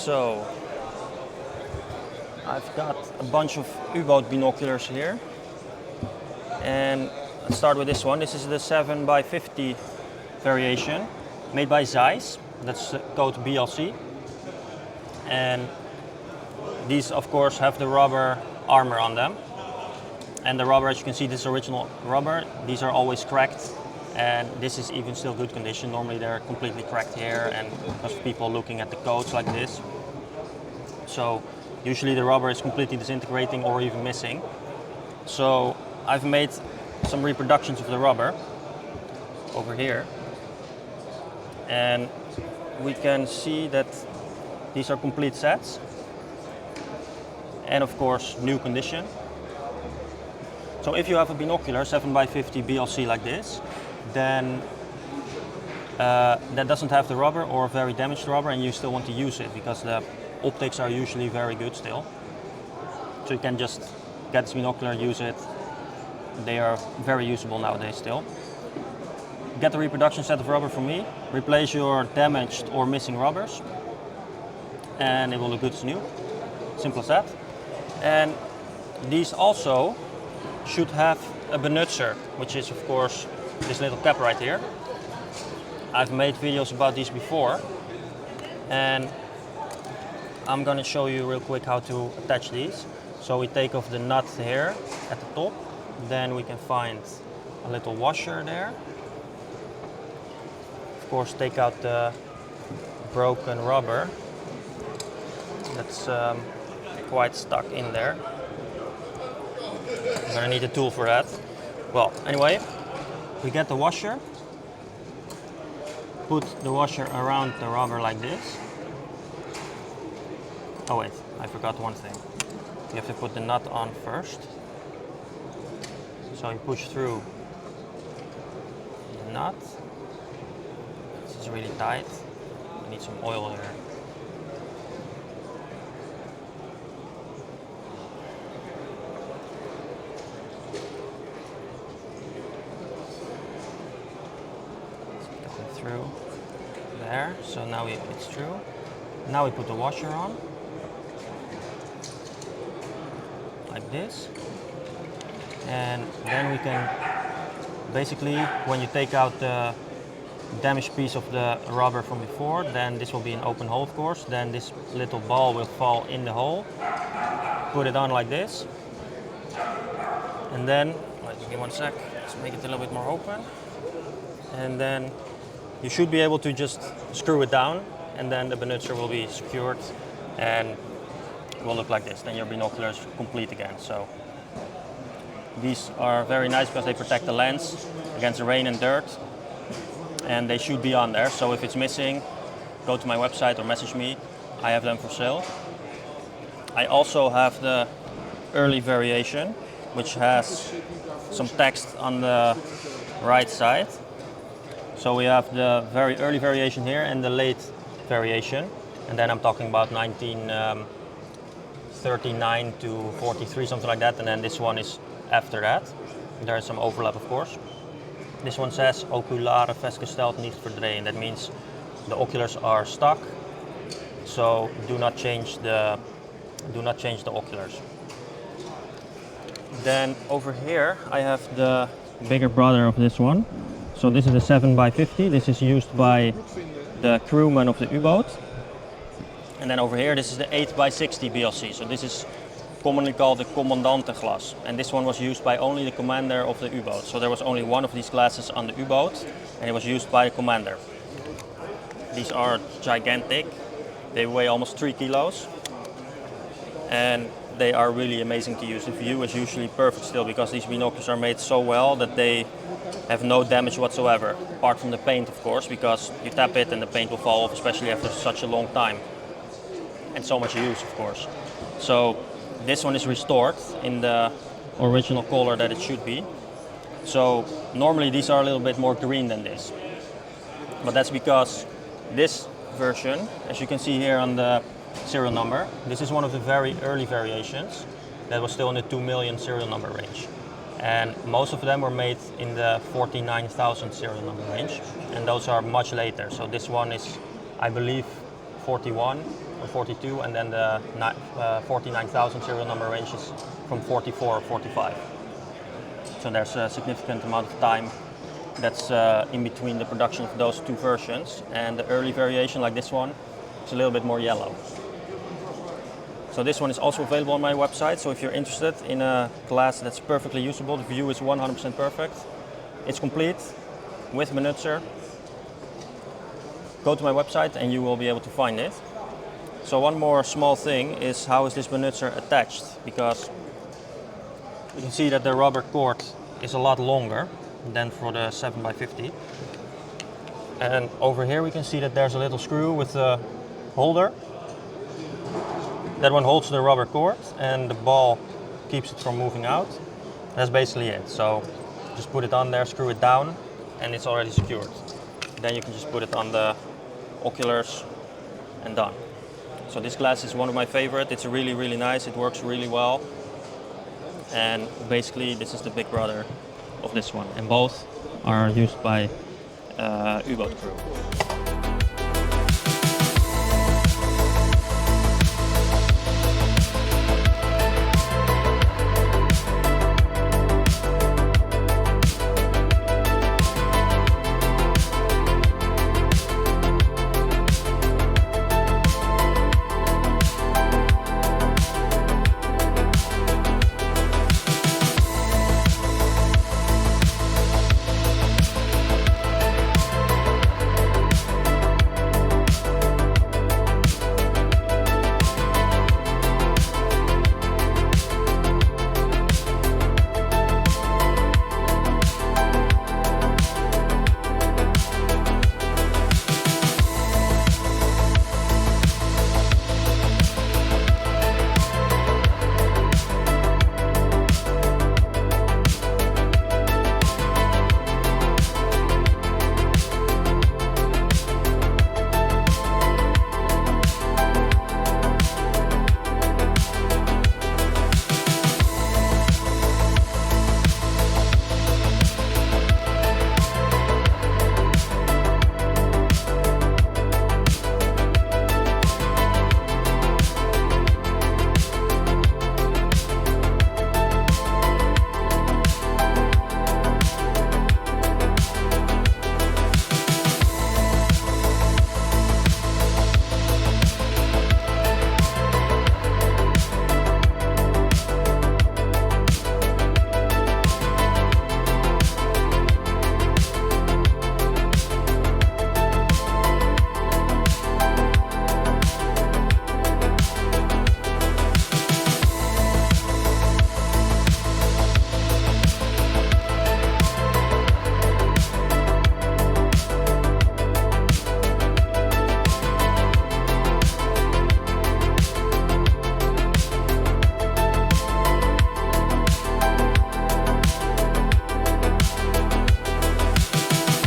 So I've got a bunch of U-boat binoculars here, and let's start with this one. This is the 7x50 variation made by Zeiss. That's code BLC, and these of course have the rubber armor on them, and the rubber, as you can see, this is original rubber. These are always cracked, and this is even still good condition. Normally they're completely cracked here, and because of people looking at the codes like this. So usually the rubber is completely disintegrating or even missing. So I've made some reproductions of the rubber over here, and we can see that these are complete sets, and of course new condition. So if you have a binocular 7x50 BLC like this, then that doesn't have the rubber or very damaged rubber, and you still want to use it because the optics are usually very good still. So you can just get this binocular, use it. They are very usable nowadays still. Get the reproduction set of rubber from me, replace your damaged or missing rubbers, and it will look good as new. Simple as that. And these also should have a Binocular, which is of course this little cap right here. I've made videos about these before, and I'm going to show you real quick how to attach these. So we take off the nut here at the top, then we can find a little washer there. Of course, take out the broken rubber that's quite stuck in there. I'm going to need a tool for that. Well, anyway, we get the washer, put the washer around the rubber like this. Oh wait, I forgot one thing. You have to put the nut on first. So you push through the nut. This is really tight. I need some oil here. It's going through there. So now it's through. Now we put the washer on. Like this, and then we can basically, when you take out the damaged piece of the rubber from before, then this will be an open hole of course, then this little ball will fall in the hole. Put it on like this, and then, wait, give me one sec, let's make it a little bit more open, and then you should be able to just screw it down, and then the binocular will be secured and will look like this. Then your binocular is complete again. So these are very nice because they protect the lens against the rain and dirt, and they should be on there. So if it's missing, go to my website or message me. I have them for sale. I also have the early variation, which has some text on the right side. So we have the very early variation here and the late variation, and then I'm talking about 1939 to 43, something like that, and then this one is after that. There is some overlap, of course. This one says oculare vastgesteld niet verdrehen. That means the oculars are stuck, so do not change the oculars. Then over here I have the bigger brother of this one. So this is a 7x50. This is used by the crewman of the U-boat. And then over here, this is the 8x60 BLC. So this is commonly called the commandante glass. And this one was used by only the commander of the U-boat. So there was only one of these glasses on the U-boat, and it was used by the commander. These are gigantic. They weigh almost 3 kilos. And they are really amazing to use. The view is usually perfect still because these binoculars are made so well that they have no damage whatsoever. Apart from the paint, of course, because you tap it and the paint will fall off, especially after such a long time. And so much use, of course. So this one is restored in the original color that it should be. So normally these are a little bit more green than this, but that's because this version, as you can see here on the serial number, this is one of the very early variations that was still in the 2 million serial number range, and most of them were made in the 49,000 serial number range, and those are much later. So this one is, I believe, 41 or 42, and then the 49,000 serial number ranges from 44 or 45. So there's a significant amount of time that's in between the production of those two versions, and the early variation like this one is a little bit more yellow. So this one is also available on my website, so if you're interested in a glass that's perfectly usable, the view is 100% perfect, it's complete with Binoculars, go to my website and you will be able to find it. So one more small thing is, how is this Binoculars attached? Because you can see that the rubber cord is a lot longer than for the 7x50. And over here we can see that there's a little screw with a holder. That one holds the rubber cord and the ball keeps it from moving out. That's basically it. So just put it on there, screw it down, and it's already secured. Then you can just put it on the oculars and done. So this glass is one of my favorite. It's really, really nice. It works really well. And basically this is the big brother of this one. And both are used by U-boat crew.